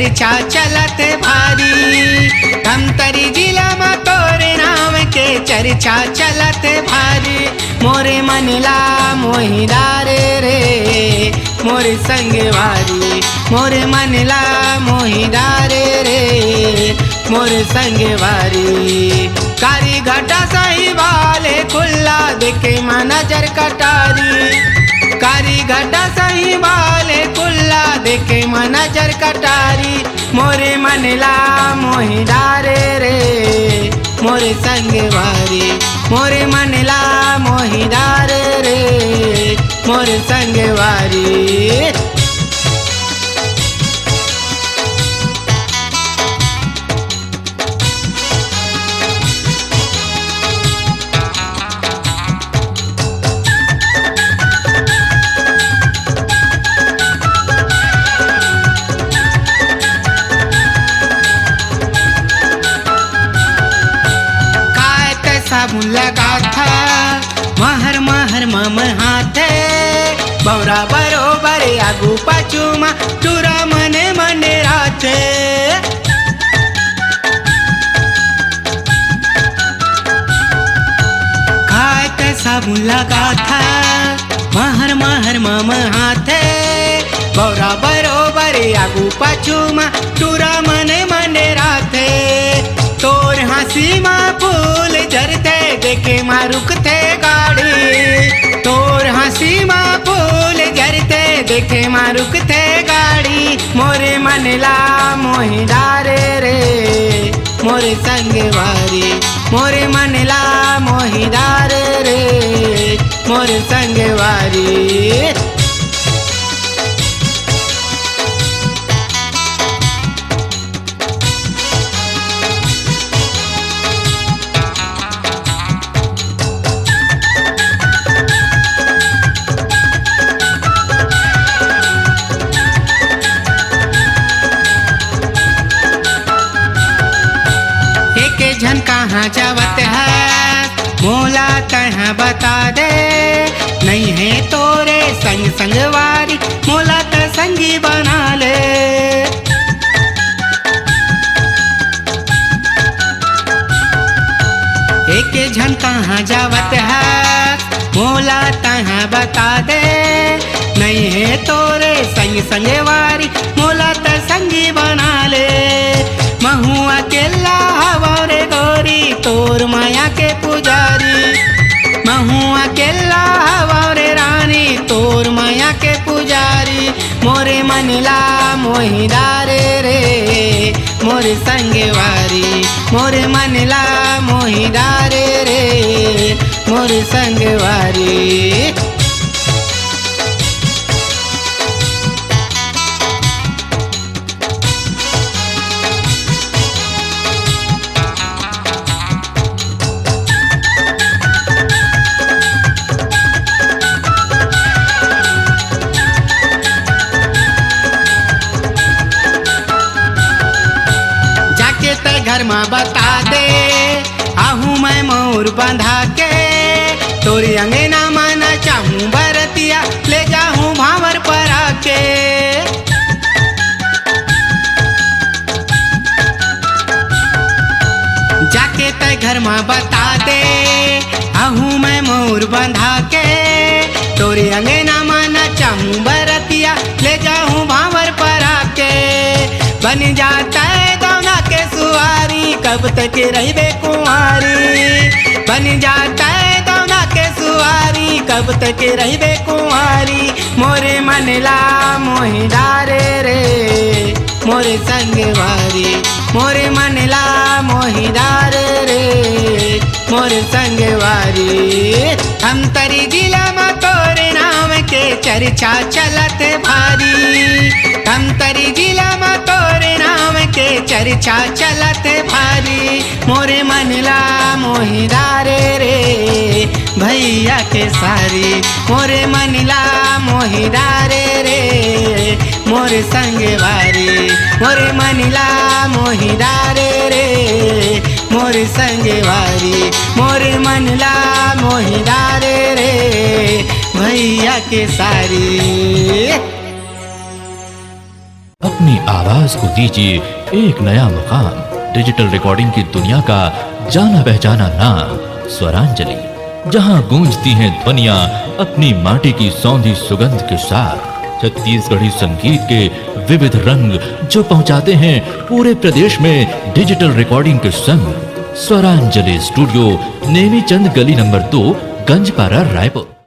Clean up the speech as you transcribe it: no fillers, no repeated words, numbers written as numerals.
चर्चा चलत भारी। धमतरी जिला में तोरे नाम के चर्चा चलत भारी। मोरे मनला मोहिदारे रे मोरे संगवारी। मोरे मनला मोहिदारे रे मोरे संगवारी। कारी घटा सही वाले खुल्ला देखे मां नजर कटारी। कारी घटा सही वाले कुल्ला देखे मां नजर कटारी। मोरे मनला मोहिदारे रे मोरे संगवारी। मोरे मनला मोहिदारे रे मोरे संगवारी। साबुन लगा था महर महर मम हाथे। बौरा बरोबर आगू पाछू मा टूरा मने मने राते। खात साबुन लगा था महर महर मम हाथे। बौरा बरोबर आगू पाछू मा टूरा मने मने राते। तोर हंसी माँ फूल झरते देखे माँ रुकते गाड़ी। तोर हंसी माँ फूल झरते देखे माँ रुकते गाड़ी। मोरे मनला मोहिदारे रे मोरे संगवारी। मोरे मनला मोहिदारे रे मोरे संगवारी। झन कहाँ जावत है मोला तहाँ बता दे। नहीं है तोरे संग संगवारी मोला त संगी बना ले। एक झन कहाँ जावत है मोला तहाँ बता दे। नहीं है तोरे संग संगवारी मोला त संगी बना ले। महू अकेला हवारे गोरी तोर माया के पुजारी। महू अकेला हवारे रानी तोर माया के पुजारी। मोरे मनला मोहिदारे रे मोरे संगवारी। मोरे मनला मोहिदारे रे मोरे संगवारी। घर में बता दे आहू मैं मोर बंधा के। तोरी अंगना माना चाहूँ बरतिया ले जाऊँ भावर पर आके। जाके तय घर में बता दे आहू मैं मोर बंधा के। तोरी अंगना माना चाहूँ बरतिया ले जाऊँ भावर पर आके। बन जाता है गौना के सुहारी कब तक रहिबे कुंवारी। बन जाता है गौना के सुहारी कब तक रहिबे कुंवारी। मोरे मनला मोहिदारे रे मोरे संगवारी। मोरे मनला मोहिदारे रे मोरे संगवारी। हम तरी जिला में तोरे नाम के चर्चा चलत भारी। हम तरी जिला में तोरे नाम के चर्चा चलत भारी। मोरे मनला मोहिदारे रे भैया के सारी। मोरे मनला मोहिदारे रे मोरे संगवारी। मोरे मनला मोहिदारे रे मोरे संगवारी। मोरे मनला मोहिदारे रे भैया के सारी। अपनी अपनी आवाज को दीजिए एक नया मुकाम। डिजिटल रिकॉर्डिंग की दुनिया का जाना पहचाना नाम स्वरांजलि, जहां गूंजती हैं ध्वनियां अपनी माटी की सौंधी सुगंध के साथ। छत्तीसगढ़ी संगीत के विविध रंग जो पहुंचाते हैं पूरे प्रदेश में डिजिटल रिकॉर्डिंग के संग। स्वरांजलि स्टूडियो, नेमीचंद गली नंबर 2, गंजपारा, रायपुर।